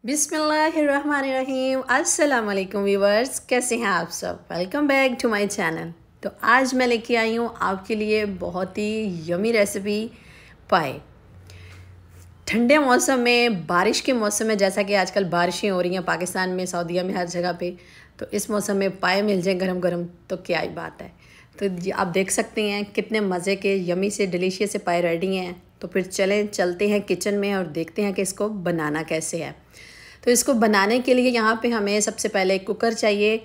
बिस्मिल्लाहिर्रहमानिर्रहीम। अस्सलाम वालेकुम व्यूवर्स, कैसे हैं आप सब। Welcome back to my channel. तो आज मैं लेके आई हूँ आपके लिए बहुत ही यमी रेसिपी पाए। ठंडे मौसम में, बारिश के मौसम में, जैसा कि आजकल बारिशें हो रही हैं पाकिस्तान में, सऊदीया में, हर जगह पे, तो इस मौसम में पाए मिल जाए गरम गरम तो क्या ही बात है। तो आप देख सकते हैं कितने मज़े के यमी से डिलीशियस से पाए रेडी हैं। तो फिर चलते हैं किचन में और देखते हैं कि इसको बनाना कैसे है। तो इसको बनाने के लिए यहाँ पे हमें सबसे पहले कुकर चाहिए।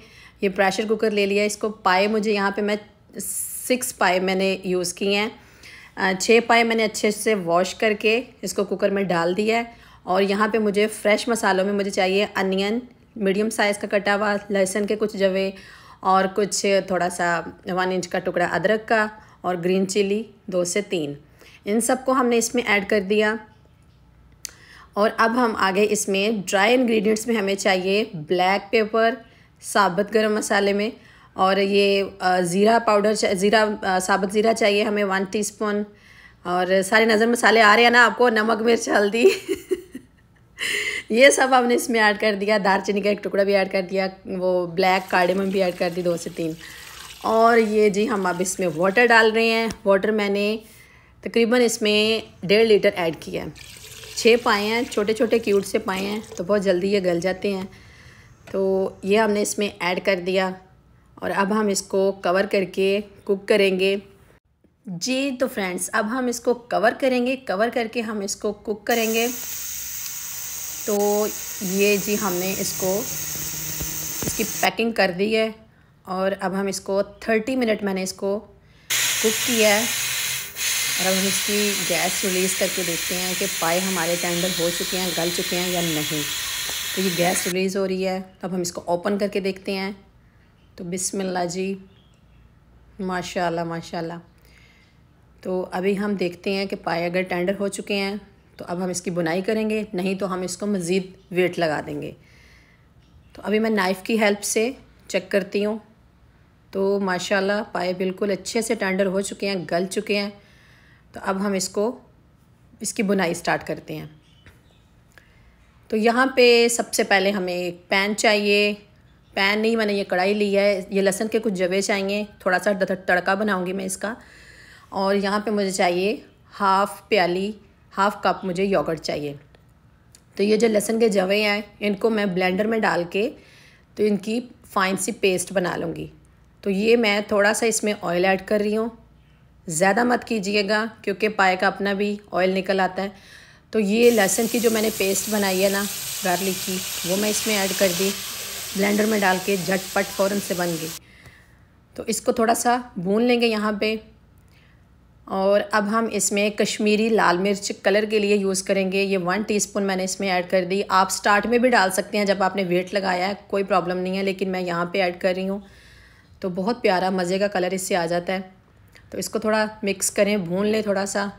ये प्रेशर कुकर ले लिया। इसको पाए मुझे यहाँ पे मैं 6 पाए मैंने यूज़ किए हैं। 6 पाए मैंने अच्छे से वॉश करके इसको कुकर में डाल दिया है। और यहाँ पे मुझे फ्रेश मसालों में मुझे चाहिए अनियन मीडियम साइज़ का कटा हुआ, लहसुन के कुछ जवे और कुछ थोड़ा सा 1 इंच का टुकड़ा अदरक का, और ग्रीन चिली 2 से 3। इन सब को हमने इसमें ऐड कर दिया। और अब हम आगे इसमें ड्राई इंग्रेडिएंट्स में हमें चाहिए ब्लैक पेपर साबुत गरम मसाले में, और ये ज़ीरा पाउडर, साबुत ज़ीरा चाहिए हमें 1 टीस्पून। और सारे नज़र मसाले आ रहे हैं ना आपको, नमक मिर्च हल्दी ये सब हमने इसमें ऐड कर दिया। दालचीनी का एक टुकड़ा भी ऐड कर दिया, वो ब्लैक कार्डेमम भी ऐड कर दी 2 से 3। और ये जी हम अब इसमें वाटर डाल रहे हैं। वाटर मैंने तकरीबन इसमें 1.5 लीटर ऐड किया है। 6 पाए हैं, छोटे छोटे क्यूट से पाए हैं, तो बहुत जल्दी ये गल जाते हैं। तो ये हमने इसमें ऐड कर दिया और अब हम इसको कवर करके कुक करेंगे जी। तो फ्रेंड्स, अब हम इसको कवर करेंगे, कवर करके हम इसको कुक करेंगे। तो ये जी हमने इसकी पैकिंग कर दी है और अब हम इसको 30 मिनट मैंने इसको कुक किया है। और अब हम इसकी गैस रिलीज़ करके देखते हैं कि पाए हमारे टेंडर हो चुके हैं, गल चुके हैं या नहीं। तो ये गैस रिलीज़ हो रही है। तो अब हम इसको ओपन करके देखते हैं। तो बिस्मिल्लाह जी, माशाल्लाह माशाल्लाह। तो अभी हम देखते हैं कि पाए अगर टेंडर हो चुके हैं तो अब हम इसकी बुनाई करेंगे, नहीं तो हम इसको मज़ीद वेट लगा देंगे। तो अभी मैं नाइफ़ की हेल्प से चेक करती हूँ। तो माशाल्लाह पाए बिल्कुल अच्छे से टेंडर हो चुके हैं, गल चुके हैं। तो अब हम इसकी बुनाई स्टार्ट करते हैं। तो यहाँ पे सबसे पहले हमें एक पैन चाहिए। पैन नहीं, मैंने ये कढ़ाई ली है। ये लहसुन के कुछ जवे चाहिए, थोड़ा सा तड़का बनाऊंगी मैं इसका। और यहाँ पे मुझे चाहिए हाफ़ कप मुझे योगर्ट चाहिए। तो ये जो लहसुन के जवे हैं इनको मैं ब्लेंडर में डाल के तो इनकी फ़ाइन सी पेस्ट बना लूँगी। तो ये मैं थोड़ा सा इसमें ऑयल ऐड कर रही हूँ। ज़्यादा मत कीजिएगा क्योंकि पाए का अपना भी ऑयल निकल आता है। तो ये लहसुन की जो मैंने पेस्ट बनाई है ना गार्लिक की, वो मैं इसमें ऐड कर दी। ब्लेंडर में डाल के झटपट फ़ौरन से बन गई। तो इसको थोड़ा सा भून लेंगे यहाँ पे। और अब हम इसमें कश्मीरी लाल मिर्च कलर के लिए यूज़ करेंगे। ये 1 टीस्पून मैंने इसमें ऐड कर दी। आप स्टार्ट में भी डाल सकते हैं जब आपने वेट लगाया है, कोई प्रॉब्लम नहीं है, लेकिन मैं यहाँ पर ऐड कर रही हूँ। तो बहुत प्यारा मज़े का कलर इससे आ जाता है। तो इसको थोड़ा मिक्स करें, भून लें थोड़ा सा।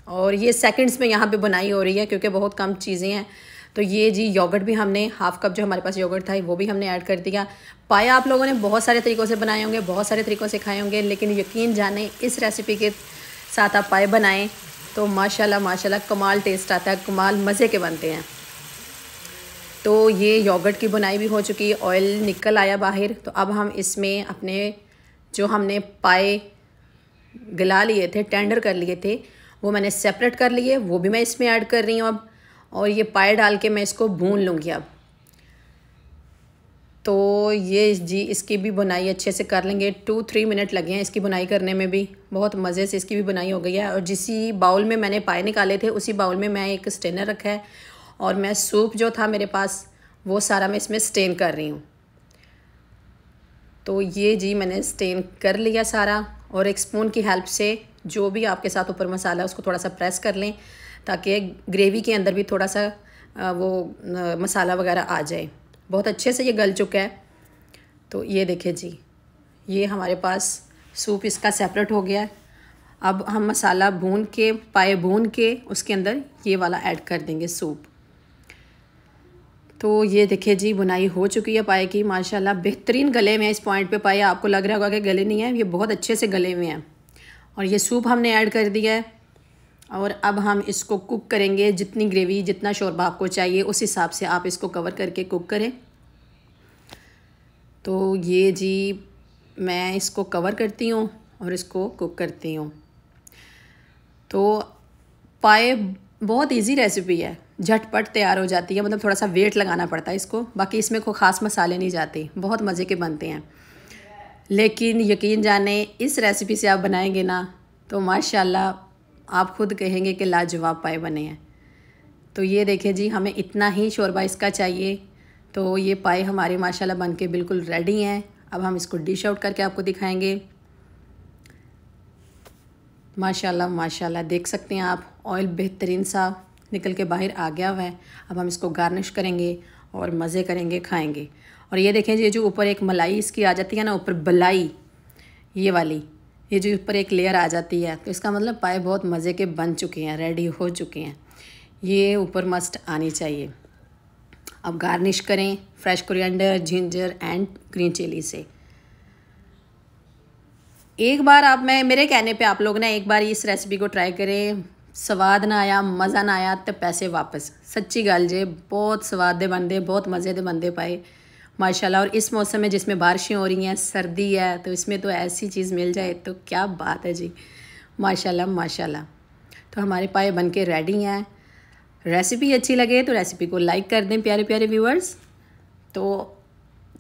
और ये सेकंड्स में यहाँ पे बुनाई हो रही है क्योंकि बहुत कम चीज़ें हैं। तो ये जी योगर्ट भी हमने हाफ़ कप जो हमारे पास योगर्ट था वो भी हमने ऐड कर दिया। पाए आप लोगों ने बहुत सारे तरीक़ों से बनाए होंगे, बहुत सारे तरीक़ों से खाए होंगे, लेकिन यकीन जाने इस रेसिपी के साथ आप पाए बनाएं तो माशाल्लाह माशाल्लाह कमाल टेस्ट आता है, कमाल मज़े के बनते हैं। तो ये योगर्ट की बुनाई भी हो चुकी है, ऑयल निकल आया बाहर। तो अब हम इसमें अपने जो हमने पाए गला लिए थे, टेंडर कर लिए थे, वो मैंने सेपरेट कर लिए, वो भी मैं इसमें ऐड कर रही हूँ अब। और ये पाए डाल के मैं इसको भून लूँगी अब। तो ये जी इसकी भी बुनाई अच्छे से कर लेंगे। 2-3 मिनट लगे हैं इसकी बुनाई करने में भी, बहुत मज़े से इसकी भी बुनाई हो गई है। और जिस बाउल में मैंने पाए निकाले थे उसी बाउल में मैं एक स्टेनर रखा है और मैं सूप जो था मेरे पास वो सारा मैं इसमें स्टेन कर रही हूँ। तो ये जी मैंने स्टेन कर लिया सारा। और एक स्पून की हेल्प से जो भी आपके साथ ऊपर मसाला है उसको थोड़ा सा प्रेस कर लें ताकि ग्रेवी के अंदर भी थोड़ा सा वो मसाला वगैरह आ जाए। बहुत अच्छे से ये गल चुका है। तो ये देखिए जी, ये हमारे पास सूप इसका सेपरेट हो गया है। अब हम मसाला भून के, पाए भून के उसके अंदर ये वाला ऐड कर देंगे सूप। तो ये देखिए जी बुनाई हो चुकी है पाए की, माशाल्लाह बेहतरीन गले में है। इस पॉइंट पे पाए आपको लग रहा होगा कि गले नहीं है, ये बहुत अच्छे से गले में है। और ये सूप हमने ऐड कर दिया है। और अब हम इसको कुक करेंगे, जितनी ग्रेवी जितना शोरबा आपको चाहिए उस हिसाब से आप इसको कवर करके कुक करें। तो ये जी मैं इसको कवर करती हूँ और इसको कुक करती हूँ। तो पाए बहुत इजी रेसिपी है, झटपट तैयार हो जाती है, मतलब थोड़ा सा वेट लगाना पड़ता है इसको, बाकी इसमें कोई ख़ास मसाले नहीं जाते, बहुत मज़े के बनते हैं। लेकिन यकीन जाने इस रेसिपी से आप बनाएंगे ना तो माशाल्लाह आप खुद कहेंगे कि लाजवाब पाए बने हैं। तो ये देखें जी, हमें इतना ही शोरबा इसका चाहिए। तो ये पाए हमारे माशाल्लाह बन के बिल्कुल रेडी हैं। अब हम इसको डिश आउट करके आपको दिखाएंगे। माशाल्लाह माशाल्लाह देख सकते हैं आप, ऑयल बेहतरीन सा निकल के बाहर आ गया हुआ है। अब हम इसको गार्निश करेंगे और मज़े करेंगे, खाएंगे। और ये देखें जी, जो ऊपर एक मलाई इसकी आ जाती है ना, ऊपर बलाई ये वाली, ये जो ऊपर एक लेयर आ जाती है, तो इसका मतलब पाए बहुत मज़े के बन चुके हैं, रेडी हो चुके हैं। ये ऊपर मस्ट आनी चाहिए। अब गार्निश करें fresh coriander, ginger and green chilli से। एक बार आप मेरे कहने पे आप लोग ना एक बार इस रेसिपी को ट्राई करें। स्वाद ना आया, मज़ा ना आया तो पैसे वापस। सच्ची गल जे, बहुत स्वाद दे बनते, बहुत मज़े दे बनते पाए माशाल्लाह। और इस मौसम में जिसमें बारिशें हो रही हैं, सर्दी है, तो इसमें तो ऐसी चीज़ मिल जाए तो क्या बात है जी, माशाल्लाह माशाल्लाह। तो हमारे पाए बन के रेडी हैं। रेसिपी अच्छी लगे तो रेसिपी को लाइक कर दें प्यारे प्यारे व्यूअर्स। तो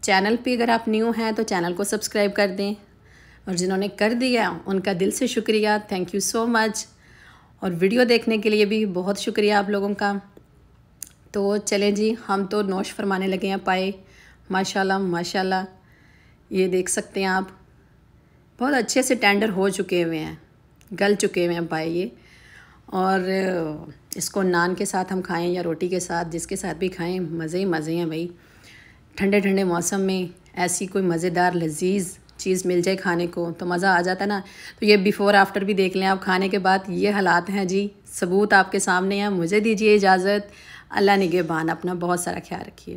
चैनल पे अगर आप न्यू हैं तो चैनल को सब्सक्राइब कर दें, और जिन्होंने कर दिया उनका दिल से शुक्रिया, थैंक यू सो मच। और वीडियो देखने के लिए भी बहुत शुक्रिया आप लोगों का। तो चलें जी, हम तो नौश फरमाने लगे हैं पाए माशाल्लाह माशाल्लाह। ये देख सकते हैं आप, बहुत अच्छे से टेंडर हो चुके हुए हैं, गल चुके हुए हैं पाए ये। और इसको नान के साथ हम खाएं या रोटी के साथ, जिसके साथ भी खाएं, मज़े ही मज़े हैं भाई। ठंडे ठंडे मौसम में ऐसी कोई मज़ेदार लजीज़ चीज़ मिल जाए खाने को तो मज़ा आ जाता ना। तो ये बिफ़ोर आफ्टर भी देख लें आप, खाने के बाद ये हालात हैं जी, सबूत आपके सामने हैं। मुझे दीजिए इजाज़त। अल्लाह निगहबान, अपना बहुत सारा ख्याल रखिए।